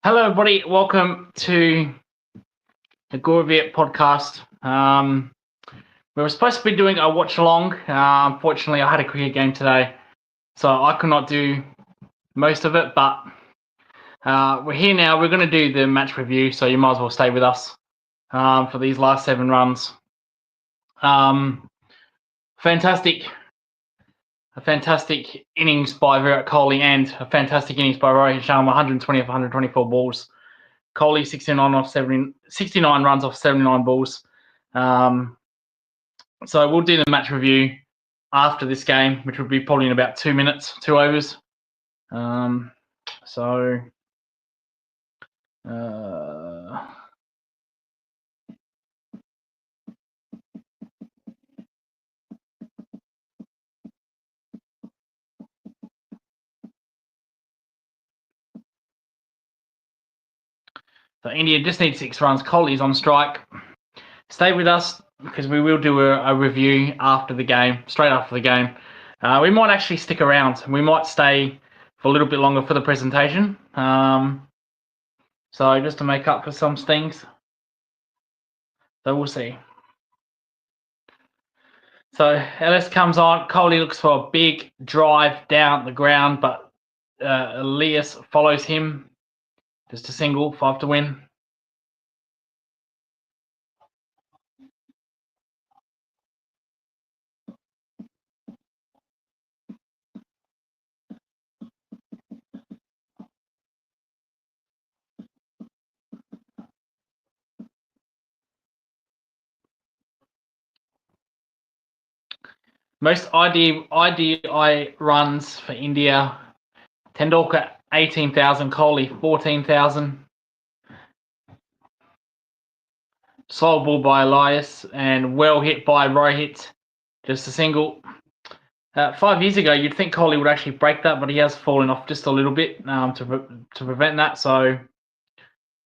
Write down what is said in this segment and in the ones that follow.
Hello, everybody. Welcome to the Goreviet podcast. We were supposed to be doing a watch along. Unfortunately, I had a cricket game today, so I could not do most of it. But we're here now. We're going to do the match review, so you might as well stay with us for these last 7 runs. Fantastic innings by Virat Kohli and a fantastic innings by Rohit Sharma. 120 off 124 balls. Kohli 69 runs off 79 balls. So we'll do the match review after this game, which will be probably in about 2 minutes, 2 overs. So India just needs 6 runs. Kohli's on strike. Stay with us because we will do a review after the game, straight after the game. We might actually stick around. We might stay for a little bit longer for the presentation. So just to make up for some things. So we'll see. So LS comes on. Kohli looks for a big drive down the ground, but Elias follows him. Just a single, 5 to win. Most IDI runs for India. Tendulkar 18,000, Kohli 14,000. Slow ball by Elias and well hit by Rohit. Just a single. 5 years ago, you'd think Kohli would actually break that, but he has fallen off just a little bit to prevent that. So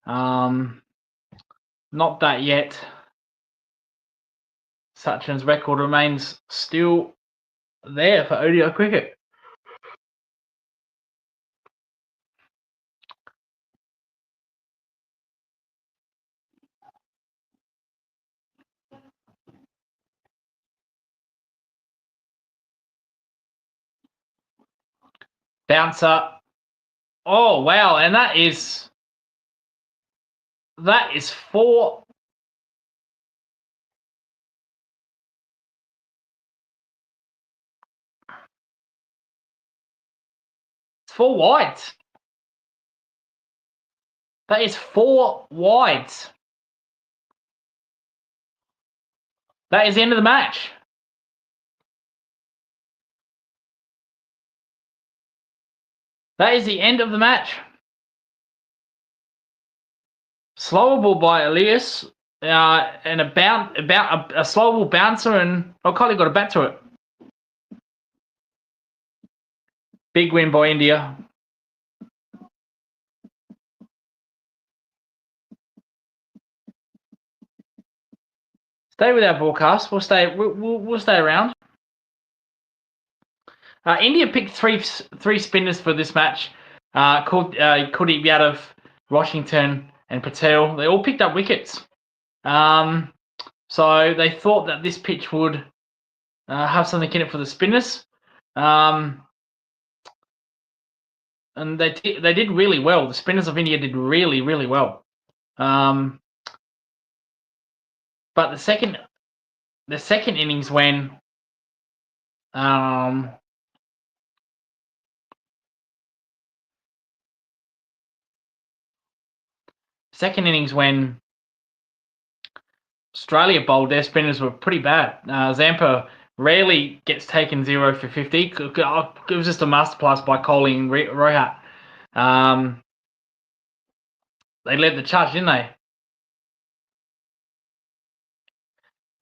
not that yet. Sachin's record remains still there for ODI cricket. Bouncer. Oh, wow. And that is 4. It's 4 wides. That is 4 wides. That is the end of the match. That is the end of the match. Slower ball by Elias and a slow ball bouncer, and Kohli got a bat to it. Big win by India. Stay with our broadcast. We'll stay around. India picked three spinners for this match. Kuldeep Yadav, Washington, and Patel. They all picked up wickets. So they thought that this pitch would have something in it for the spinners. And they did really well. The spinners of India did really, really well. But the second innings when Australia bowled, their spinners were pretty bad. Zampa rarely gets taken 0 for 50. It was just a masterclass by Kohli and Rohat. They led the charge, didn't they?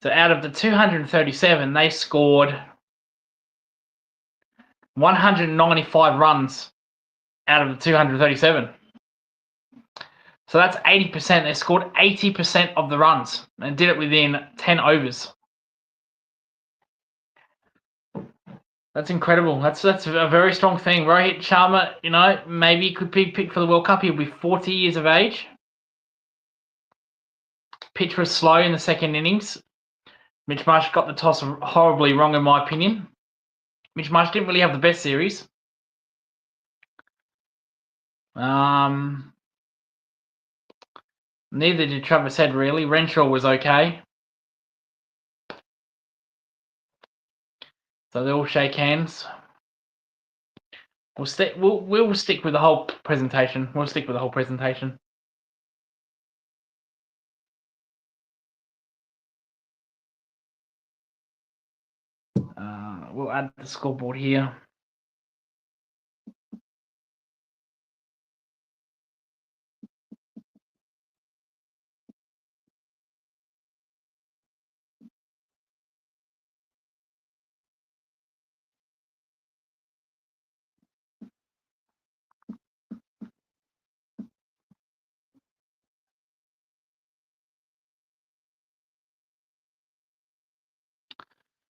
So out of the 237, they scored 195 runs out of the 237. So that's 80%. They scored 80% of the runs and did it within 10 overs. That's incredible. That's a very strong thing. Rohit Sharma, maybe he could be picked for the World Cup. He'll be 40 years of age. Pitch was slow in the second innings. Mitch Marsh got the toss horribly wrong, in my opinion. Mitch Marsh didn't really have the best series. Neither did Travis Head, really. Renshaw was okay. So they all shake hands. We'll stick with the whole presentation. We'll stick with the whole presentation. We'll add the scoreboard here.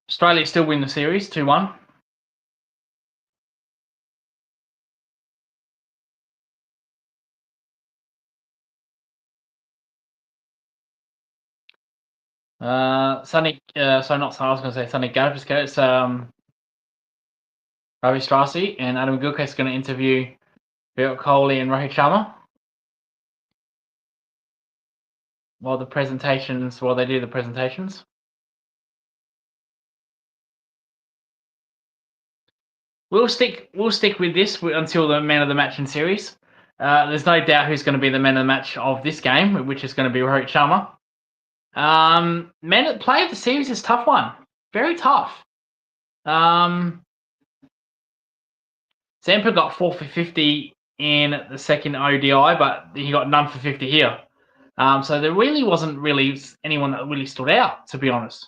Australia still win the series 2-1. Sunny, so not I was going to say Sunny Gavisco. It's Ravi Strassi and Adam Gilchrist is going to interview Virat Kohli and Rohit Sharma while they do the presentations. We'll stick with this until the man of the match in series. There's no doubt who's going to be the man of the match of this game, which is going to be Rohit Sharma. Play of the series is a tough one. Very tough. Zampa got 4 for 50 in the second ODI, but he got none for 50 here. So there really wasn't anyone that really stood out, to be honest.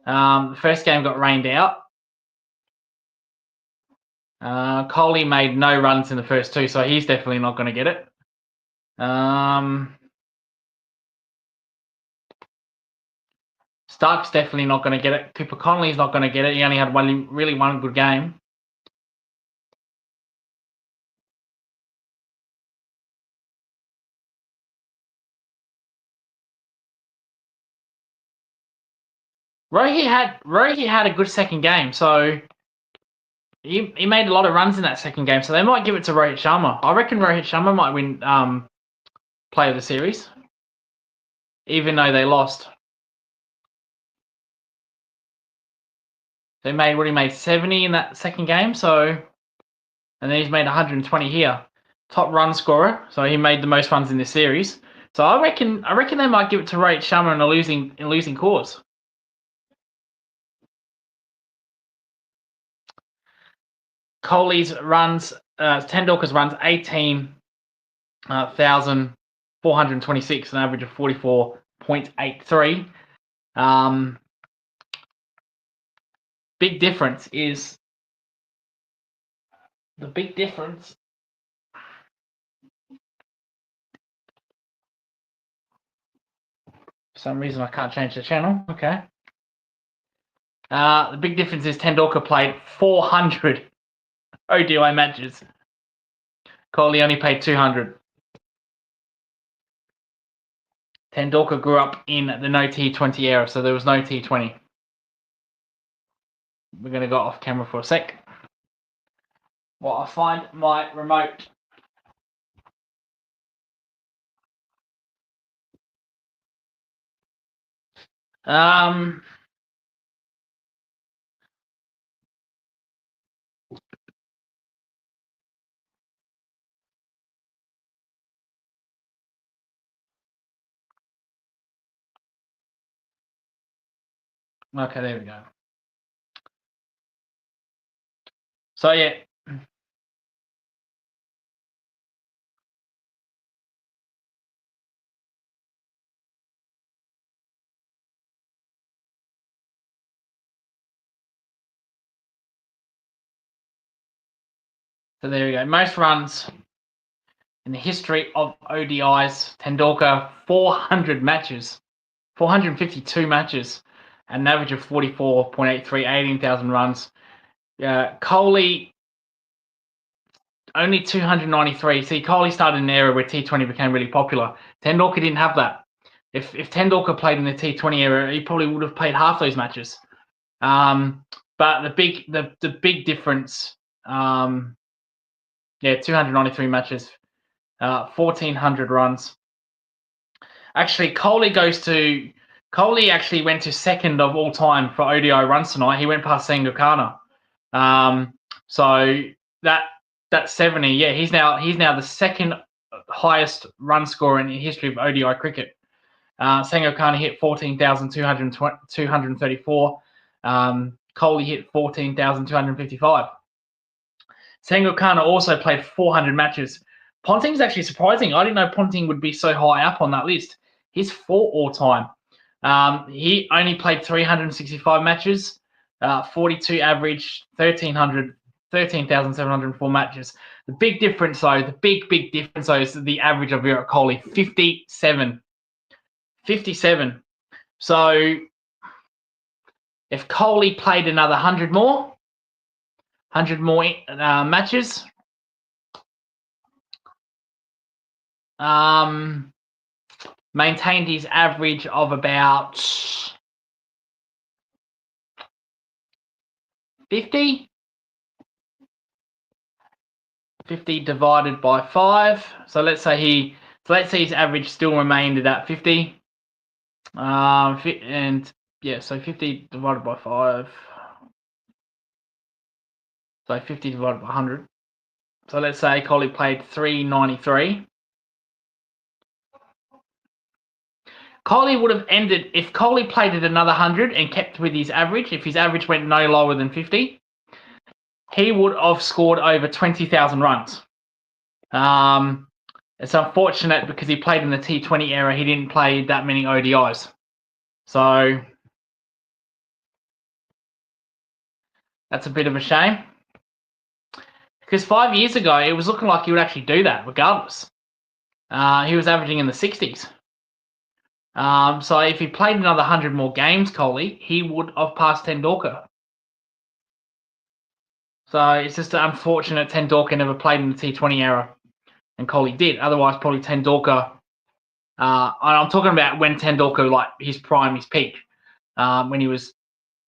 The first game got rained out. Kohli made no runs in the first two, so he's definitely not going to get it. Stark's definitely not going to get it. Cooper Connolly's not going to get it. He only had one good game. Rohit had a good second game, so he made a lot of runs in that second game. So they might give it to Rohit Sharma. I reckon Rohit Sharma might win play of the series, even though they lost. He made 70 in that second game, and then he's made 120 here. Top run scorer, so he made the most runs in this series. So I reckon they might give it to Rohit Sharma in a losing cause. Kohli's runs, Tendulkar's runs 18,426, an average of 44.83. Big difference is the big difference. For some reason, I can't change the channel. Okay. The big difference is Tendulkar played 400 ODI matches. Kohli only played 200. Tendulkar grew up in the no T20 era, so there was no T20. We're going to go off camera for a sec while I find my remote. Okay, there we go. So yeah. So there we go. Most runs in the history of ODIs. Tendulkar, 400 matches, 452 matches, an average of 44.83, 18,000 runs. Kohli only 293. See, Kohli started in an era where T20 became really popular. Tendulkar didn't have that. If Tendulkar played in the T20 era, he probably would have played half those matches. But the big difference, 293 matches, 1,400 runs. Actually, Kohli actually went to second of all time for ODI runs tonight. He went past Sangakkara. So that's 70. Yeah, he's now the second highest run scorer in the history of ODI cricket. Sangakkara hit 14,234. Kohli hit 14,255. Sangakkara also played 400 matches. Ponting's actually surprising. I didn't know Ponting would be so high up on that list. He's 4 all time. He only played 365 matches, 42 average, 13,704 matches. The big difference, though, big difference, though, is the average of Virat Kohli, 57. 57. So if Kohli played another 100 more matches, maintained his average of about 50 divided by 5. So let's say his average still remained at 50. And yeah, so 50 divided by 5. So 50 divided by 100. So let's say Kohli played 393. Kohli would have ended, if Kohli played at another 100 and kept with his average, if his average went no lower than 50, he would have scored over 20,000 runs. It's unfortunate because he played in the T20 era, he didn't play that many ODIs. So that's a bit of a shame. Because 5 years ago, it was looking like he would actually do that regardless. He was averaging in the 60s. So if he played another 100 more games, Kohli, he would have passed Tendulkar. So it's just unfortunate Tendulkar never played in the T20 era, and Kohli did. Otherwise, probably Tendulkar. I'm talking about when Tendulkar, like his prime, his peak, when he was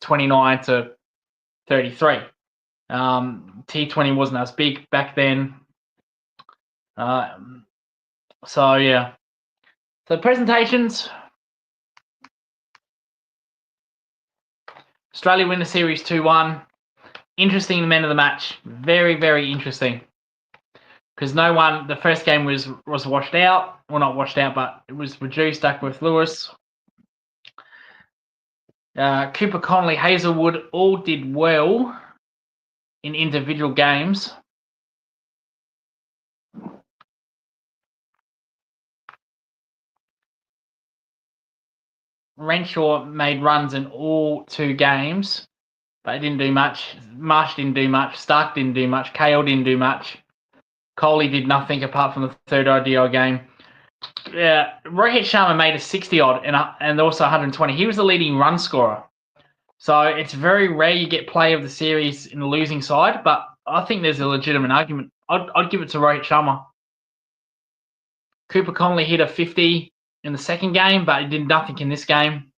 29 to 33. T20 wasn't as big back then. So yeah. So presentations. Australia win the series 2-1. Interesting men of the match. Very, very interesting. Because the first game was washed out. Well, not washed out, but it was reduced. Duckworth Lewis. Cooper Connolly, Hazelwood all did well in individual games. Renshaw made runs in all 2 games, but it didn't do much. Marsh didn't do much. Stark didn't do much. Kale didn't do much. Kohli did nothing apart from the third ODI game. Rohit Sharma made a 60-odd and also 120. He was the leading run scorer. So it's very rare you get play of the series in the losing side, but I think there's a legitimate argument. I'd give it to Rohit Sharma. Cooper Connolly hit a 50 in the second game, but he did nothing in this game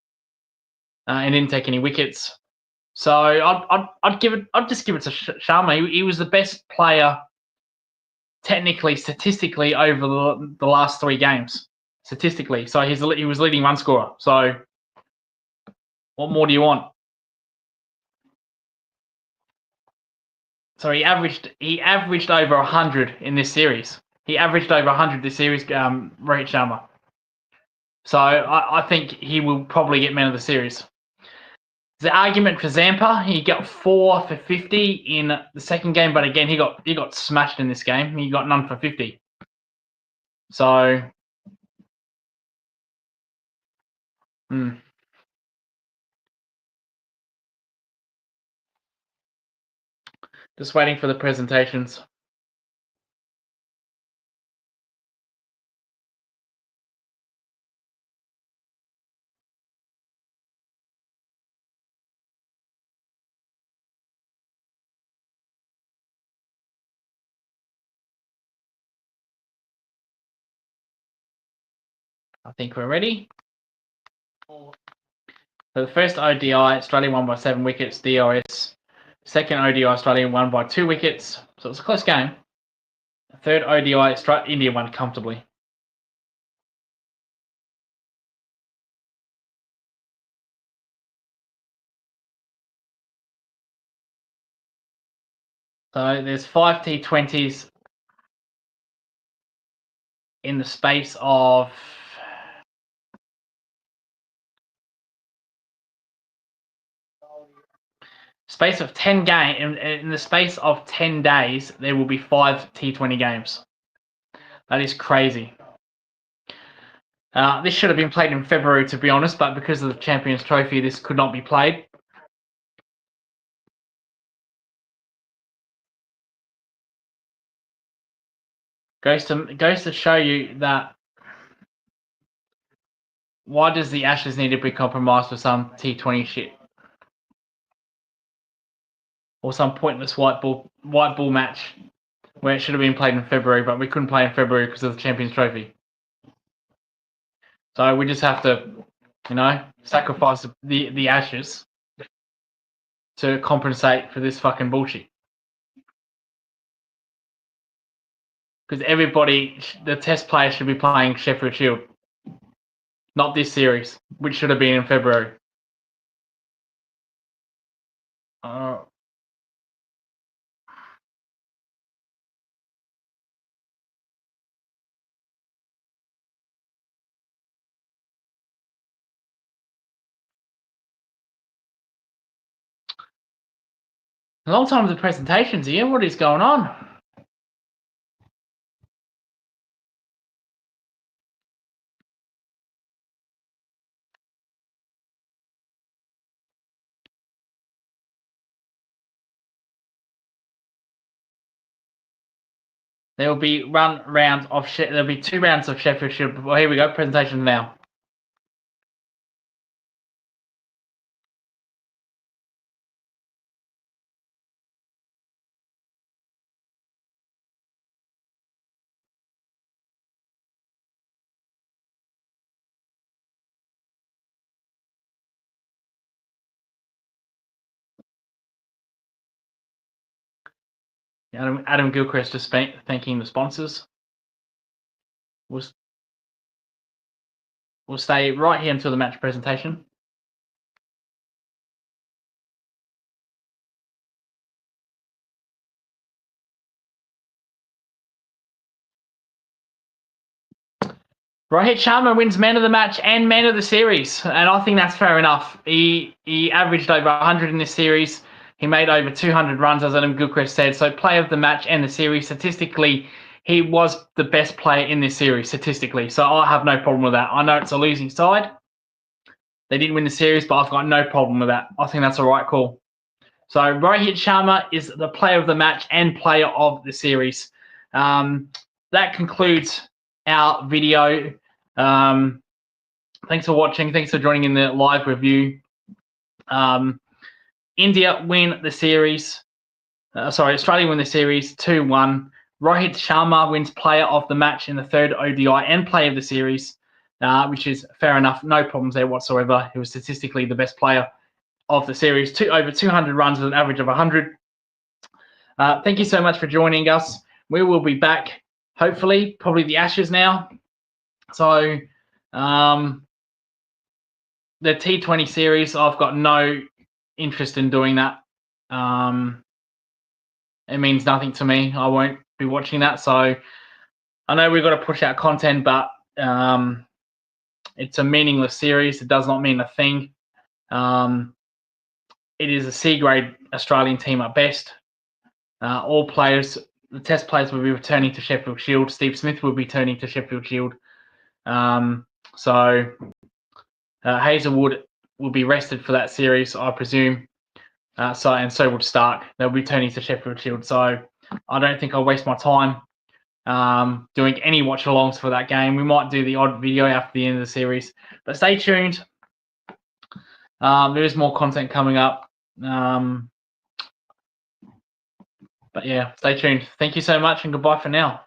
and didn't take any wickets. So I'd just give it to Sharma. He was the best player technically, statistically, over the last 3 games. Statistically, so he was leading run scorer. So what more do you want? So he averaged over 100 in this series. He averaged over 100 this series, Rohit Sharma. So I think he will probably get man of the series. The argument for Zampa, he got 4 for 50 in the second game, but again he got smashed in this game. He got none for 50. So just waiting for the presentations. I think we're ready. So the first ODI, Australia won by 7 wickets, DRS. Second ODI, Australia won by 2 wickets. So it was a close game. The third ODI, India won comfortably. So there's 5 T20s in the space of space of 10 games. In the space of 10 days, there will be 5 T20 games. That is crazy. This should have been played in February, to be honest, but because of the Champions Trophy, this could not be played. Goes to show you that why does the Ashes need to be compromised for some T20 shit or some pointless white ball match where it should have been played in February, but we couldn't play in February because of the Champions Trophy. So we just have to, sacrifice the Ashes to compensate for this fucking bullshit. Because everybody, the Test players should be playing Sheffield Shield, not this series, which should have been in February. A long time of the presentations here. What is going on? There will be there'll be 2 rounds of Sheffield Shield. Well, here we go. Presentation now. Adam Gilchrist just thanking the sponsors. We'll stay right here until the match presentation. Rohit Sharma wins man of the match and man of the series, and I think that's fair enough. He averaged over 100 in this series. He made over 200 runs, as Adam Gilchrist said. So player of the match and the series, statistically, he was the best player in this series, statistically. So I have no problem with that. I know it's a losing side. They didn't win the series, but I've got no problem with that. I think that's a right call. So Rohit Sharma is the player of the match and player of the series. That concludes our video. Thanks for watching. Thanks for joining in the live review. India win the series. Australia win the series 2-1. Rohit Sharma wins player of the match in the third ODI and player of the series, which is fair enough. No problems there whatsoever. He was statistically the best player of the series. Over 200 runs with an average of 100. Thank you so much for joining us. We will be back, hopefully, probably the Ashes now. So the T20 series, I've got no interest in doing that. It means nothing to me. I won't be watching that. So I know we've got to push out content, but it's a meaningless series. It does not mean a thing. It is a C-grade Australian team at best. All players, the Test players will be returning to Sheffield Shield. Steve Smith will be returning to Sheffield Shield. So Hazelwood will be rested for that series, I presume. So would Stark. They'll be returning to Sheffield Shield. So I don't think I'll waste my time doing any watch-alongs for that game. We might do the odd video after the end of the series. But stay tuned. There is more content coming up. But yeah, stay tuned. Thank you so much and goodbye for now.